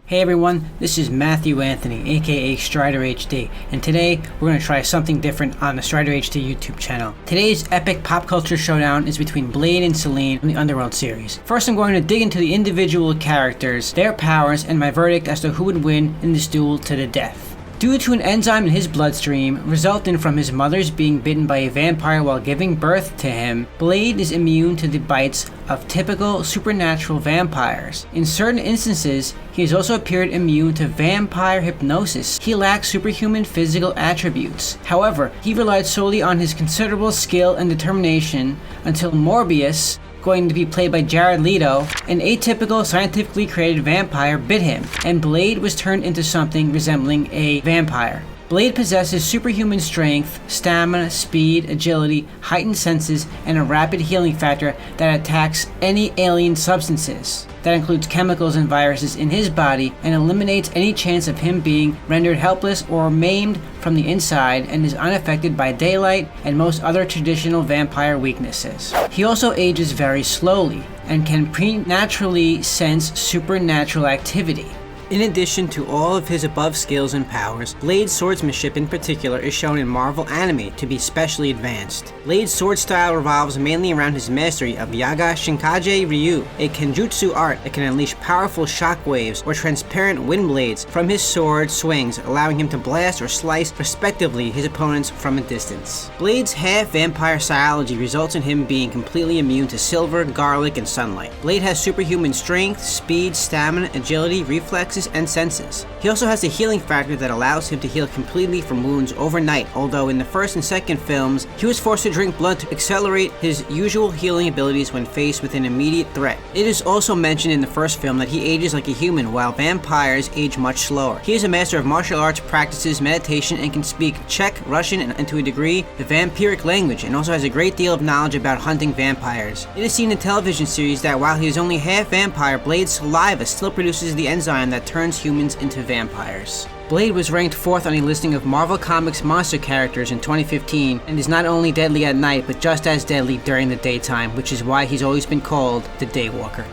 Hey everyone, this is Matthew Anthony, aka Stryder HD, and today we're going to try something different on the Stryder HD YouTube channel. Today's epic pop culture showdown is between Blade and Selene from the Underworld series. First I'm going to dig into the individual characters, their powers, and my verdict as to who would win in this duel to the death. Due to an enzyme in his bloodstream resulting from his mother's being bitten by a vampire while giving birth to him, Blade is immune to the bites of typical supernatural vampires. In certain instances, he has also appeared immune to vampire hypnosis. He lacks superhuman physical attributes. However, he relied solely on his considerable skill and determination until Morbius, going to be played by Jared Leto, an atypical scientifically created vampire, bit him, and Blade was turned into something resembling a vampire. Blade possesses superhuman strength, stamina, speed, agility, heightened senses, and a rapid healing factor that attacks any alien substances. That includes chemicals and viruses in his body and eliminates any chance of him being rendered helpless or maimed from the inside, and is unaffected by daylight and most other traditional vampire weaknesses. He also ages very slowly and can preternaturally sense supernatural activity. In addition to all of his above skills and powers, Blade's swordsmanship in particular is shown in Marvel anime to be specially advanced. Blade's sword style revolves mainly around his mastery of Yaga Shinkaje Ryu, a kenjutsu art that can unleash powerful shockwaves or transparent wind blades from his sword swings, allowing him to blast or slice respectively his opponents from a distance. Blade's half-vampire physiology results in him being completely immune to silver, garlic, and sunlight. Blade has superhuman strength, speed, stamina, agility, reflexes, and senses. He also has a healing factor that allows him to heal completely from wounds overnight, although in the first and second films, he was forced to drink blood to accelerate his usual healing abilities when faced with an immediate threat. It is also mentioned in the first film that he ages like a human, while vampires age much slower. He is a master of martial arts, practices meditation, and can speak Czech, Russian, and to a degree, the vampiric language, and also has a great deal of knowledge about hunting vampires. It is seen in television series that while he is only half vampire, Blade's saliva still produces the enzyme that turns humans into vampires. Blade was ranked 4th on a listing of Marvel Comics monster characters in 2015 and is not only deadly at night but just as deadly during the daytime, which is why he's always been called the Daywalker.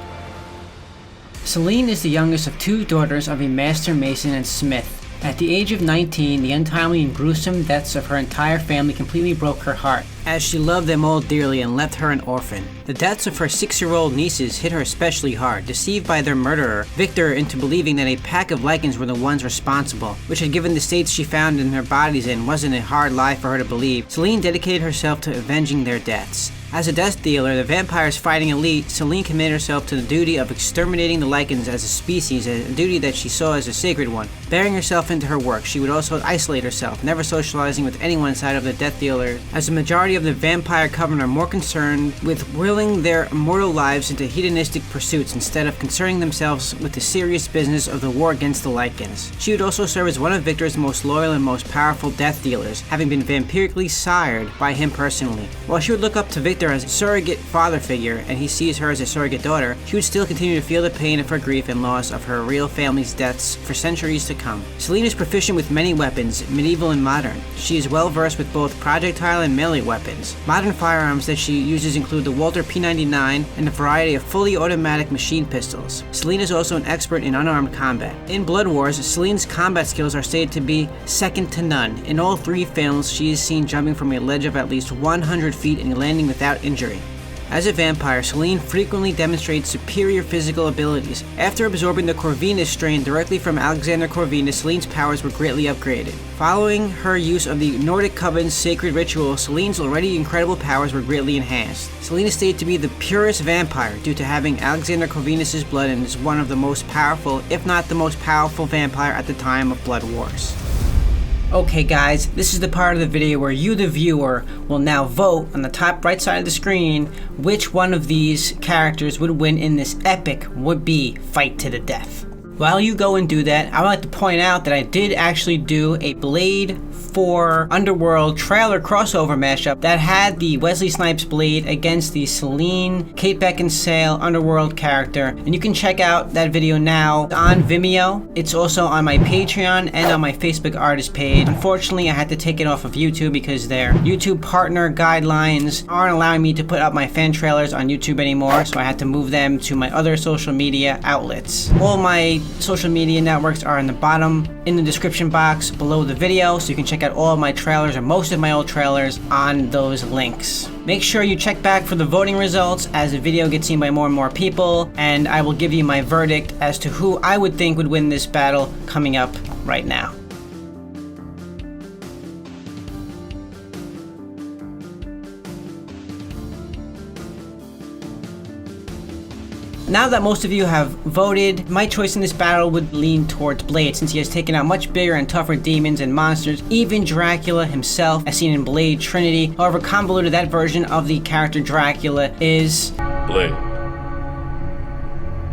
Selene is the youngest of 2 daughters of a master mason and smith. At the age of 19, the untimely and gruesome deaths of her entire family completely broke her heart, as she loved them all dearly and left her an orphan. The deaths of her 6-year-old nieces hit her especially hard, deceived by their murderer, Victor, into believing that a pack of Lycans were the ones responsible, which had given the states she found in their bodies in wasn't a hard lie for her to believe. Selene dedicated herself to avenging their deaths. As a death dealer, the vampires fighting elite, Selene committed herself to the duty of exterminating the Lycans as a species, a duty that she saw as a sacred one. Bearing herself into her work, she would also isolate herself, never socializing with anyone inside of the death dealer, as the majority of the vampire coven are more concerned with willing their immortal lives into hedonistic pursuits instead of concerning themselves with the serious business of the war against the Lycans. She would also serve as one of Victor's most loyal and most powerful death dealers, having been vampirically sired by him personally. While she would look up to Victor as a surrogate father figure, and he sees her as a surrogate daughter, she would still continue to feel the pain of her grief and loss of her real family's deaths for centuries to come. Selene is proficient with many weapons, medieval and modern. She is well versed with both projectile and melee weapons. Modern firearms that she uses include the Walther P99 and a variety of fully automatic machine pistols. Selene is also an expert in unarmed combat. In Blood Wars, Selene's combat skills are stated to be second to none. In all 3 films, she is seen jumping from a ledge of at least 100 feet and landing without injury. As a vampire, Selene frequently demonstrates superior physical abilities. After absorbing the Corvinus strain directly from Alexander Corvinus, Selene's powers were greatly upgraded. Following her use of the Nordic Coven's sacred ritual, Selene's already incredible powers were greatly enhanced. Selene is stated to be the purest vampire due to having Alexander Corvinus' blood, and is one of the most powerful, if not the most powerful vampire at the time of Blood Wars. Okay guys, this is the part of the video where you, the viewer, will now vote on the top right side of the screen which one of these characters would win in this epic would-be fight to the death. While you go and do that, I would like to point out that I did actually do a Blade 4 Underworld trailer crossover mashup that had the Wesley Snipes Blade against the Selene, Kate Beckinsale Underworld character, and you can check out that video now on Vimeo. It's also on my Patreon and on my Facebook artist page. Unfortunately, I had to take it off of YouTube because their YouTube partner guidelines aren't allowing me to put up my fan trailers on YouTube anymore, so I had to move them to my other social media outlets. All my social media networks are in the bottom in the description box below the video, so you can check out all of my trailers or most of my old trailers on those links. Make sure you check back for the voting results as the video gets seen by more and more people, and I will give you my verdict as to who I would think would win this battle coming up right now. Now that most of you have voted, my choice in this battle would lean towards Blade, since he has taken out much bigger and tougher demons and monsters, even Dracula himself, as seen in Blade Trinity. However convoluted that version of the character Dracula is. Blade.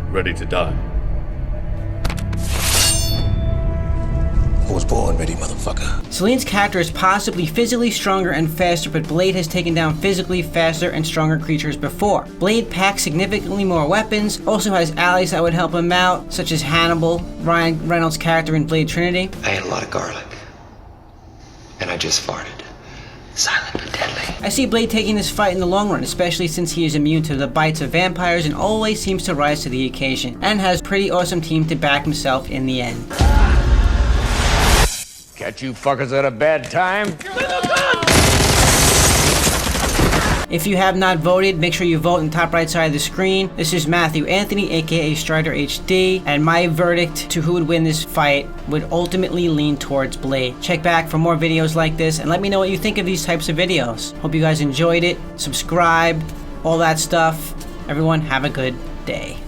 Ready to die. I was born ready, motherfucker. Selene's character is possibly physically stronger and faster, but Blade has taken down physically faster and stronger creatures before. Blade packs significantly more weapons, also has allies that would help him out, such as Hannibal, Ryan Reynolds' character in Blade Trinity. I ate a lot of garlic. And I just farted. Silent but deadly. I see Blade taking this fight in the long run, especially since he is immune to the bites of vampires and always seems to rise to the occasion, and has a pretty awesome team to back himself in the end. Catch you fuckers at a bad time? If you have not voted, make sure you vote in the top right side of the screen. This is Matthew Anthony, aka stryder HD, and my verdict to who would win this fight would ultimately lean towards Blade. Check back for more videos like this and let me know what you think of these types of videos. Hope you guys enjoyed it. Subscribe, all that stuff. Everyone, have a good day.